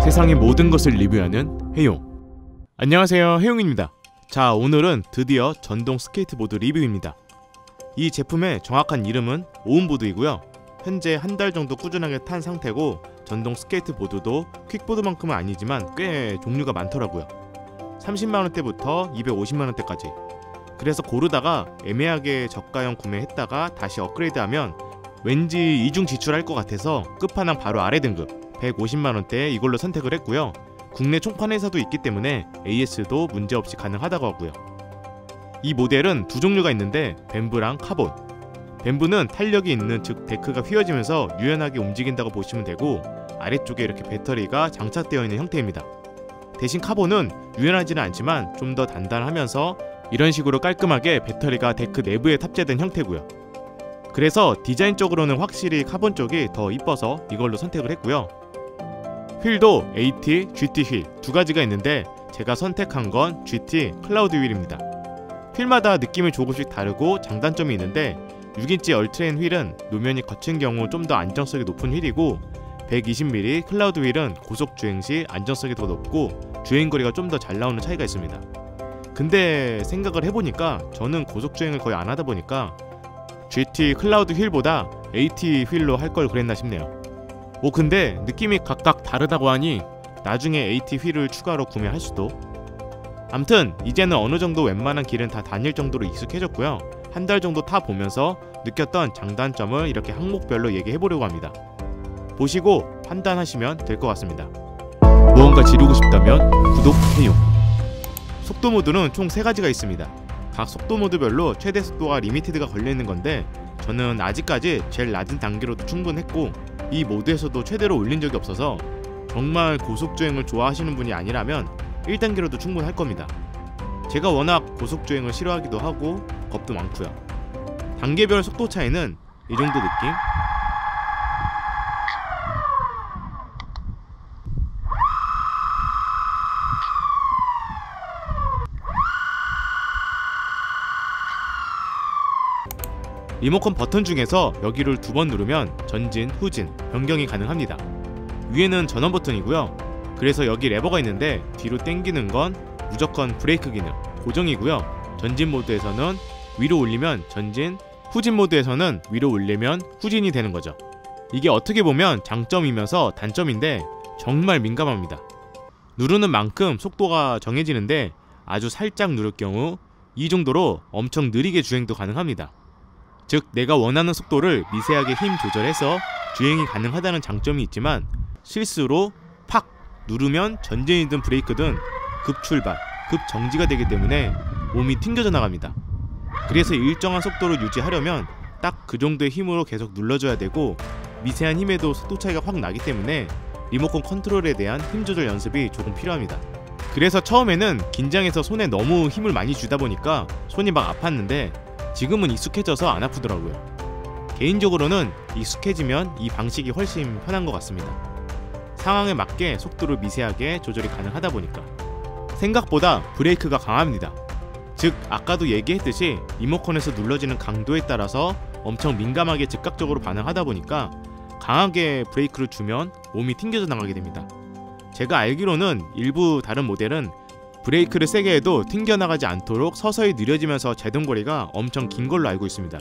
세상의 모든 것을 리뷰하는 해용. 안녕하세요, 해용입니다. 자, 오늘은 드디어 전동 스케이트보드 리뷰입니다. 이 제품의 정확한 이름은 오운보드이고요. 현재 한 달 정도 꾸준하게 탄 상태고, 전동 스케이트보드도 퀵보드만큼은 아니지만 꽤 종류가 많더라고요. 30만원대부터 250만원대까지. 그래서 고르다가 애매하게 저가형 구매했다가 다시 업그레이드하면 왠지 이중 지출할 것 같아서 끝판왕 바로 아래 등급 150만원대 이걸로 선택을 했고요. 국내 총판 회사도 있기 때문에 AS도 문제없이 가능하다고 하고요. 이 모델은 두 종류가 있는데 뱀브랑 카본. 뱀브는 탄력이 있는, 즉 데크가 휘어지면서 유연하게 움직인다고 보시면 되고, 아래쪽에 이렇게 배터리가 장착되어 있는 형태입니다. 대신 카본은 유연하지는 않지만 좀 더 단단하면서 이런 식으로 깔끔하게 배터리가 데크 내부에 탑재된 형태고요. 그래서 디자인적으로는 확실히 카본 쪽이 더 이뻐서 이걸로 선택을 했고요. 휠도 AT, GT 휠 두 가지가 있는데 제가 선택한 건 GT 클라우드 휠입니다. 휠마다 느낌이 조금씩 다르고 장단점이 있는데 6인치 얼트레인 휠은 노면이 거친 경우 좀 더 안정성이 높은 휠이고, 120mm 클라우드 휠은 고속 주행 시 안정성이 더 높고 주행거리가 좀 더 잘 나오는 차이가 있습니다. 근데 생각을 해보니까 저는 고속 주행을 거의 안 하다 보니까 GT 클라우드 휠보다 AT 휠로 할 걸 그랬나 싶네요. 근데 느낌이 각각 다르다고 하니 나중에 AT 휠을 추가로 구매할 수도. 암튼 이제는 어느 정도 웬만한 길은 다 다닐 정도로 익숙해졌고요. 한 달 정도 타보면서 느꼈던 장단점을 이렇게 항목별로 얘기해보려고 합니다. 보시고 판단하시면 될 것 같습니다. 무언가 지르고 싶다면 구독, 해용. 속도 모드는 총 3가지가 있습니다. 각 속도 모드별로 최대 속도가 리미티드가 걸려있는 건데, 저는 아직까지 제일 낮은 단계로도 충분했고 이 모드에서도 최대로 올린 적이 없어서 정말 고속주행을 좋아하시는 분이 아니라면 1단계로도 충분할 겁니다. 제가 워낙 고속주행을 싫어하기도 하고 겁도 많고요. 단계별 속도 차이는 이 정도 느낌? 리모컨 버튼 중에서 여기를 2번 누르면 전진, 후진, 변경이 가능합니다. 위에는 전원 버튼이고요. 그래서 여기 레버가 있는데 뒤로 당기는 건 무조건 브레이크 기능, 고정이고요. 전진 모드에서는 위로 올리면 전진, 후진 모드에서는 위로 올리면 후진이 되는 거죠. 이게 어떻게 보면 장점이면서 단점인데 정말 민감합니다. 누르는 만큼 속도가 정해지는데 아주 살짝 누를 경우 이 정도로 엄청 느리게 주행도 가능합니다. 즉 내가 원하는 속도를 미세하게 힘 조절해서 주행이 가능하다는 장점이 있지만, 실수로 팍 누르면 전진이든 브레이크든 급출발, 급정지가 되기 때문에 몸이 튕겨져 나갑니다. 그래서 일정한 속도를 유지하려면 딱 그 정도의 힘으로 계속 눌러줘야 되고, 미세한 힘에도 속도 차이가 확 나기 때문에 리모컨 컨트롤에 대한 힘 조절 연습이 조금 필요합니다. 그래서 처음에는 긴장해서 손에 너무 힘을 많이 주다 보니까 손이 막 아팠는데 지금은 익숙해져서 안 아프더라고요. 개인적으로는 익숙해지면 이 방식이 훨씬 편한 것 같습니다. 상황에 맞게 속도를 미세하게 조절이 가능하다 보니까. 생각보다 브레이크가 강합니다. 즉 아까도 얘기했듯이 리모컨에서 눌러지는 강도에 따라서 엄청 민감하게 즉각적으로 반응하다 보니까 강하게 브레이크를 주면 몸이 튕겨져 나가게 됩니다. 제가 알기로는 일부 다른 모델은 브레이크를 세게 해도 튕겨나가지 않도록 서서히 느려지면서 제동거리가 엄청 긴 걸로 알고 있습니다.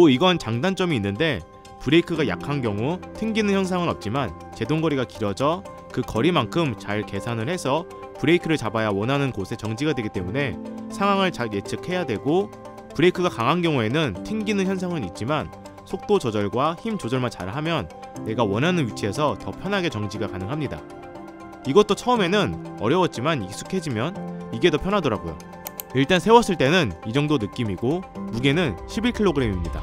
이건 장단점이 있는데, 브레이크가 약한 경우 튕기는 현상은 없지만 제동거리가 길어져 그 거리만큼 잘 계산을 해서 브레이크를 잡아야 원하는 곳에 정지가 되기 때문에 상황을 잘 예측해야 되고, 브레이크가 강한 경우에는 튕기는 현상은 있지만 속도 조절과 힘 조절만 잘하면 내가 원하는 위치에서 더 편하게 정지가 가능합니다. 이것도 처음에는 어려웠지만 익숙해지면 이게 더 편하더라고요. 일단 세웠을 때는 이 정도 느낌이고, 무게는 11kg입니다.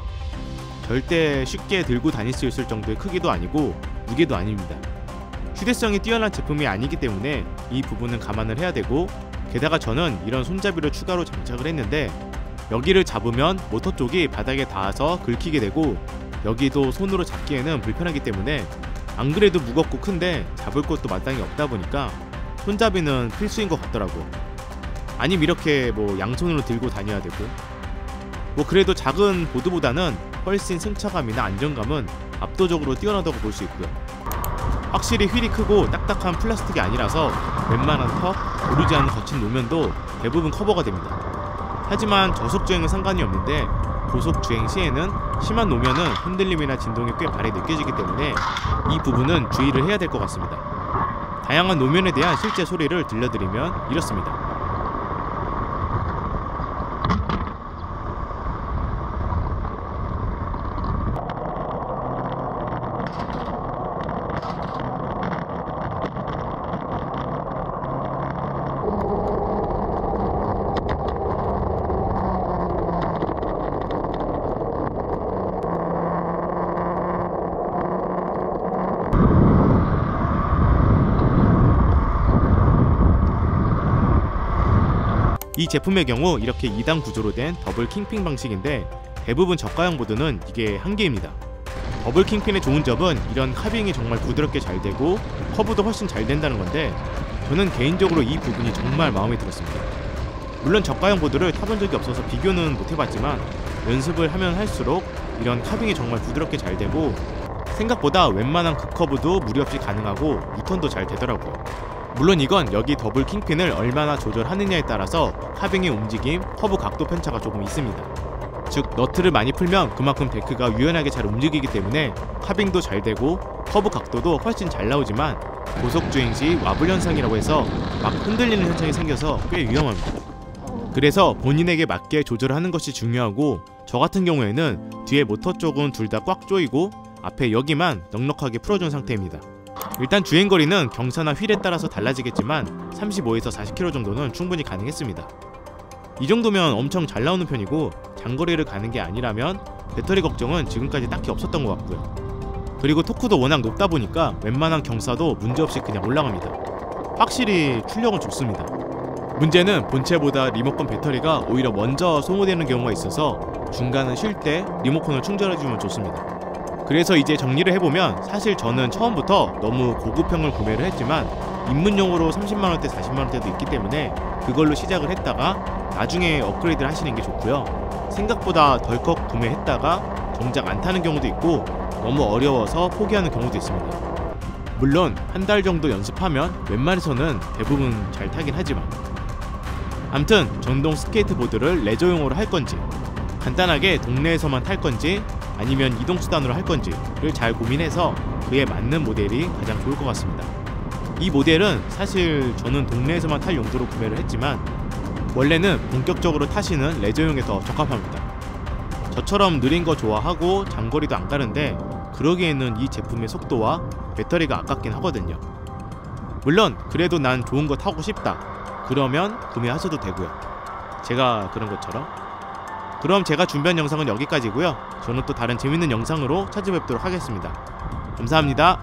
절대 쉽게 들고 다닐 수 있을 정도의 크기도 아니고 무게도 아닙니다. 휴대성이 뛰어난 제품이 아니기 때문에 이 부분은 감안을 해야 되고, 게다가 저는 이런 손잡이를 추가로 장착을 했는데 여기를 잡으면 모터 쪽이 바닥에 닿아서 긁히게 되고, 여기도 손으로 잡기에는 불편하기 때문에 안 그래도 무겁고 큰데 잡을 것도 마땅히 없다 보니까 손잡이는 필수인 것 같더라고. 아님 이렇게 양손으로 들고 다녀야 되고. 그래도 작은 보드보다는 훨씬 승차감이나 안정감은 압도적으로 뛰어나다고 볼 수 있고요. 확실히 휠이 크고 딱딱한 플라스틱이 아니라서 웬만한 턱, 오르지 않은 거친 노면도 대부분 커버가 됩니다. 하지만 저속주행은 상관이 없는데 고속주행 시에는 심한 노면은 흔들림이나 진동이 꽤 바래 느껴지기 때문에 이 부분은 주의를 해야 될 것 같습니다. 다양한 노면에 대한 실제 소리를 들려드리면 이렇습니다. 이 제품의 경우 이렇게 2단 구조로 된 더블 킹핀 방식인데 대부분 저가형 보드는 이게 한계입니다. 더블 킹핀의 좋은 점은 이런 카빙이 정말 부드럽게 잘 되고 커브도 훨씬 잘 된다는 건데 저는 개인적으로 이 부분이 정말 마음에 들었습니다. 물론 저가형 보드를 타본 적이 없어서 비교는 못 해봤지만 연습을 하면 할수록 이런 카빙이 정말 부드럽게 잘 되고 생각보다 웬만한 극커브도 무리 없이 가능하고 유턴도 잘 되더라고요. 물론 이건 여기 더블 킹핀을 얼마나 조절하느냐에 따라서 카빙의 움직임, 커브 각도 편차가 조금 있습니다. 즉 너트를 많이 풀면 그만큼 데크가 유연하게 잘 움직이기 때문에 카빙도 잘 되고 커브 각도도 훨씬 잘 나오지만 고속주행 시 와블 현상이라고 해서 막 흔들리는 현상이 생겨서 꽤 위험합니다. 그래서 본인에게 맞게 조절하는 것이 중요하고 저 같은 경우에는 뒤에 모터 쪽은 둘 다 꽉 조이고 앞에 여기만 넉넉하게 풀어준 상태입니다. 일단 주행거리는 경사나 휠에 따라서 달라지겠지만 35에서 40km 정도는 충분히 가능했습니다. 이 정도면 엄청 잘 나오는 편이고 장거리를 가는 게 아니라면 배터리 걱정은 지금까지 딱히 없었던 것 같고요. 그리고 토크도 워낙 높다 보니까 웬만한 경사도 문제없이 그냥 올라갑니다. 확실히 출력은 좋습니다. 문제는 본체보다 리모컨 배터리가 오히려 먼저 소모되는 경우가 있어서 중간은 쉴 때 리모컨을 충전해주면 좋습니다. 그래서 이제 정리를 해보면 사실 저는 처음부터 너무 고급형을 구매를 했지만 입문용으로 30만원대 40만원대도 있기 때문에 그걸로 시작을 했다가 나중에 업그레이드를 하시는 게 좋고요. 생각보다 덜컥 구매했다가 정작 안 타는 경우도 있고 너무 어려워서 포기하는 경우도 있습니다. 물론 한 달 정도 연습하면 웬만해서는 대부분 잘 타긴 하지만 암튼 전동 스케이트보드를 레저용으로 할 건지 간단하게 동네에서만 탈 건지 아니면 이동수단으로 할 건지를 잘 고민해서 그에 맞는 모델이 가장 좋을 것 같습니다. 이 모델은 사실 저는 동네에서만 탈 용도로 구매를 했지만 원래는 본격적으로 타시는 레저용에 더 적합합니다. 저처럼 느린 거 좋아하고 장거리도 안 가는데 그러기에는 이 제품의 속도와 배터리가 아깝긴 하거든요. 물론 그래도 난 좋은 거 타고 싶다 그러면 구매하셔도 되고요. 제가 그런 것처럼. 그럼 제가 준비한 영상은 여기까지고요. 저는 또 다른 재밌는 영상으로 찾아뵙도록 하겠습니다. 감사합니다.